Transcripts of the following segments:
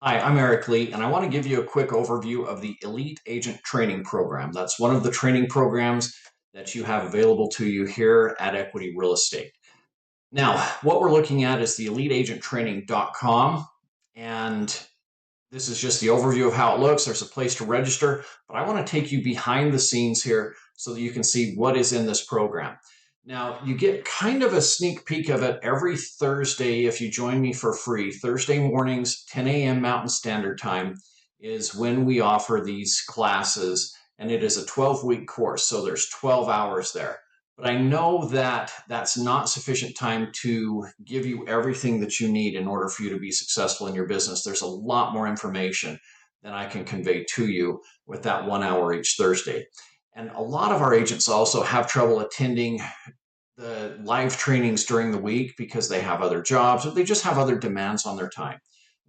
Hi, I'm Eric Lee, and I want to give you a quick overview of the Elite Agent Training Program. That's one of the training programs that you have available to you here at Equity Real Estate. Now, what we're looking at is the eliteagenttraining.com, and this is just the overview of how it looks. There's a place to register, but I want to take you behind the scenes here so that you can see what is in this program. Now, you get kind of a sneak peek of it every Thursday if you join me for free. Thursday mornings, 10 a.m. Mountain Standard Time is when we offer these classes, and it is a 12-week course, so there's 12 hours there. But I know that that's not sufficient time to give you everything that you need in order for you to be successful in your business. There's a lot more information than I can convey to you with that 1 hour each Thursday. And a lot of our agents also have trouble attending the live trainings during the week because they have other jobs or they just have other demands on their time.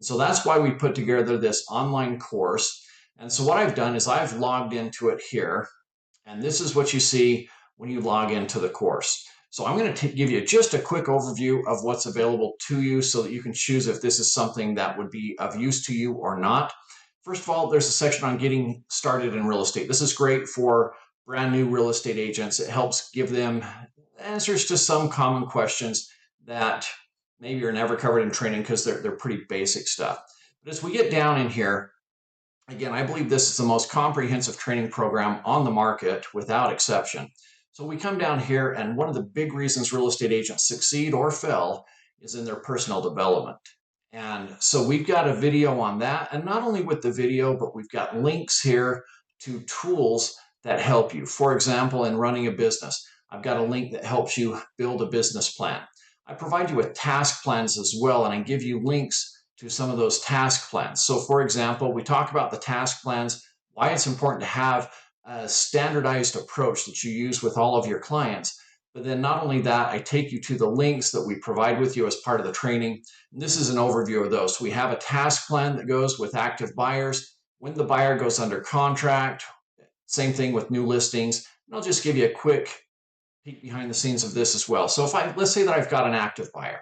So that's why we put together this online course. And so what I've done is I've logged into it here, and this is what you see when you log into the course. So I'm going to give you just a quick overview of what's available to you so that you can choose if this is something that would be of use to you or not. First of all, there's a section on getting started in real estate. This is great for brand new real estate agents. It helps give them answers to some common questions that maybe are never covered in training because they're pretty basic stuff. But as we get down in here, again, I believe this is the most comprehensive training program on the market without exception. So we come down here, and one of the big reasons real estate agents succeed or fail is in their personal development. And so we've got a video on that. And not only with the video, but we've got links here to tools that help you. For example, in running a business, I've got a link that helps you build a business plan. I provide you with task plans as well, and I give you links to some of those task plans. So for example, we talk about the task plans, why it's important to have a standardized approach that you use with all of your clients. But then not only that, I take you to the links that we provide with you as part of the training. And this is an overview of those. So we have a task plan that goes with active buyers. When the buyer goes under contract, same thing with new listings. And I'll just give you a quick peek behind the scenes of this as well. So let's say that I've got an active buyer.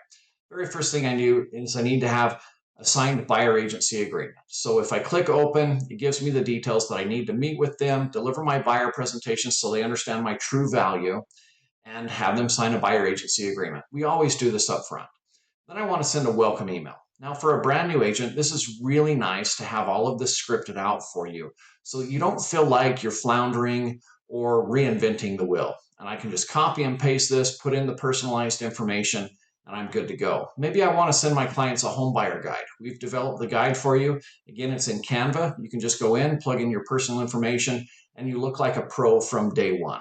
Very first thing I do is I need to have a signed buyer agency agreement. So if I click open, it gives me the details that I need to meet with them, deliver my buyer presentation so they understand my true value, and have them sign a buyer agency agreement. We always do this up front. Then I want to send a welcome email. Now, for a brand new agent, this is really nice to have all of this scripted out for you so you don't feel like you're floundering or reinventing the wheel. And I can just copy and paste this, put in the personalized information, and I'm good to go. Maybe I want to send my clients a home buyer guide. We've developed the guide for you. Again, it's in Canva. You can just go in, plug in your personal information, and you look like a pro from day one.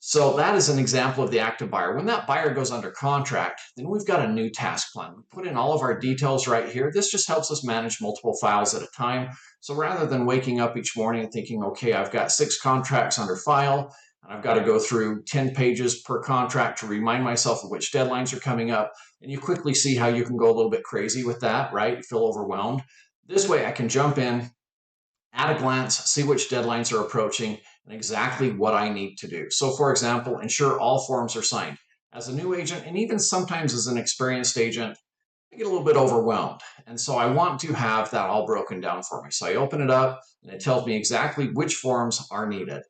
So that is an example of the active buyer. When that buyer goes under contract, then we've got a new task plan. We put in all of our details right here. This just helps us manage multiple files at a time. So rather than waking up each morning and thinking, okay, I've got 6 contracts under file, and I've got to go through 10 pages per contract to remind myself of which deadlines are coming up, and you quickly see how you can go a little bit crazy with that, right? You feel overwhelmed. This way I can jump in, at a glance, see which deadlines are approaching and exactly what I need to do. So, for example, ensure all forms are signed. As a new agent, and even sometimes as an experienced agent, I get a little bit overwhelmed. And so I want to have that all broken down for me. So I open it up and it tells me exactly which forms are needed.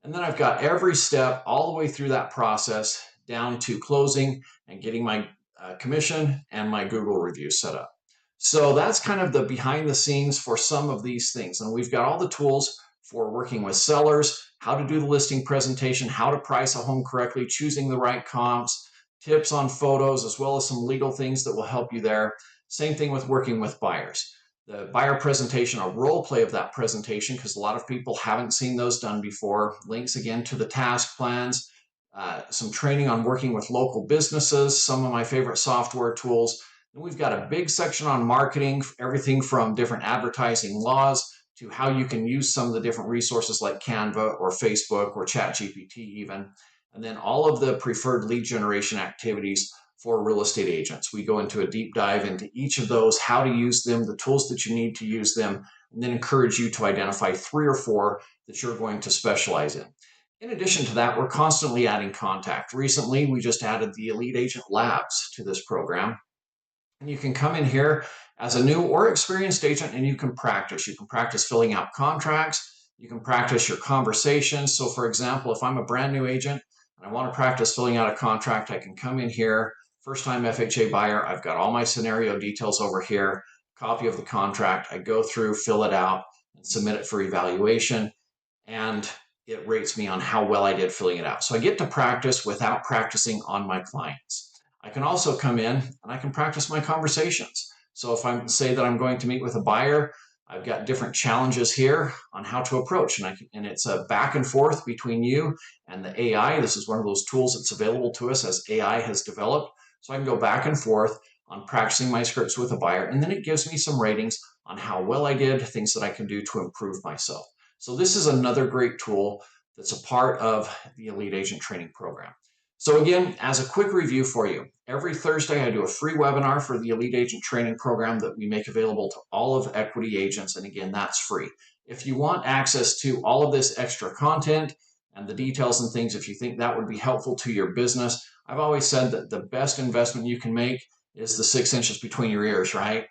And then I've got every step all the way through that process down to closing and getting my commission and my Google review set up. So that's kind of the behind the scenes for some of these things. And we've got all the tools for working with sellers, how to do the listing presentation, how to price a home correctly, choosing the right comps, tips on photos, as well as some legal things that will help you there. Same thing with working with buyers. The buyer presentation, a role play of that presentation, because a lot of people haven't seen those done before. Links again to the task plans, some training on working with local businesses, some of my favorite software tools. And we've got a big section on marketing, everything from different advertising laws to how you can use some of the different resources like Canva or Facebook or ChatGPT even. And then all of the preferred lead generation activities for real estate agents. We go into a deep dive into each of those, how to use them, the tools that you need to use them, and then encourage you to identify 3 or 4 that you're going to specialize in. In addition to that, we're constantly adding contact. Recently, we just added the Elite Agent Labs to this program. And you can come in here as a new or experienced agent and you can practice. You can practice filling out contracts. You can practice your conversations. So for example, if I'm a brand new agent and I want to practice filling out a contract, I can come in here, first time FHA buyer. I've got all my scenario details over here, copy of the contract. I go through, fill it out, and submit it for evaluation. And it rates me on how well I did filling it out. So I get to practice without practicing on my clients. I can also come in and I can practice my conversations. So if I say that I'm going to meet with a buyer, I've got different challenges here on how to approach, and it's a back and forth between you and the AI. This is one of those tools that's available to us as AI has developed. So I can go back and forth on practicing my scripts with a buyer, and then it gives me some ratings on how well I did, things that I can do to improve myself. So this is another great tool that's a part of the Elite Agent Training Program. So again, as a quick review for you, every Thursday I do a free webinar for the Elite Agent Training Program that we make available to all of equity agents. And again, that's free. If you want access to all of this extra content and the details and things, if you think that would be helpful to your business, I've always said that the best investment you can make is the 6 inches between your ears, right?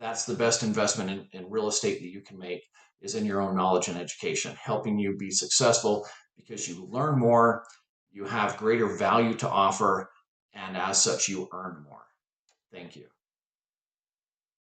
That's the best investment in real estate that you can make, is in your own knowledge and education, helping you be successful because you learn more, you have greater value to offer, and as such, you earn more. Thank you.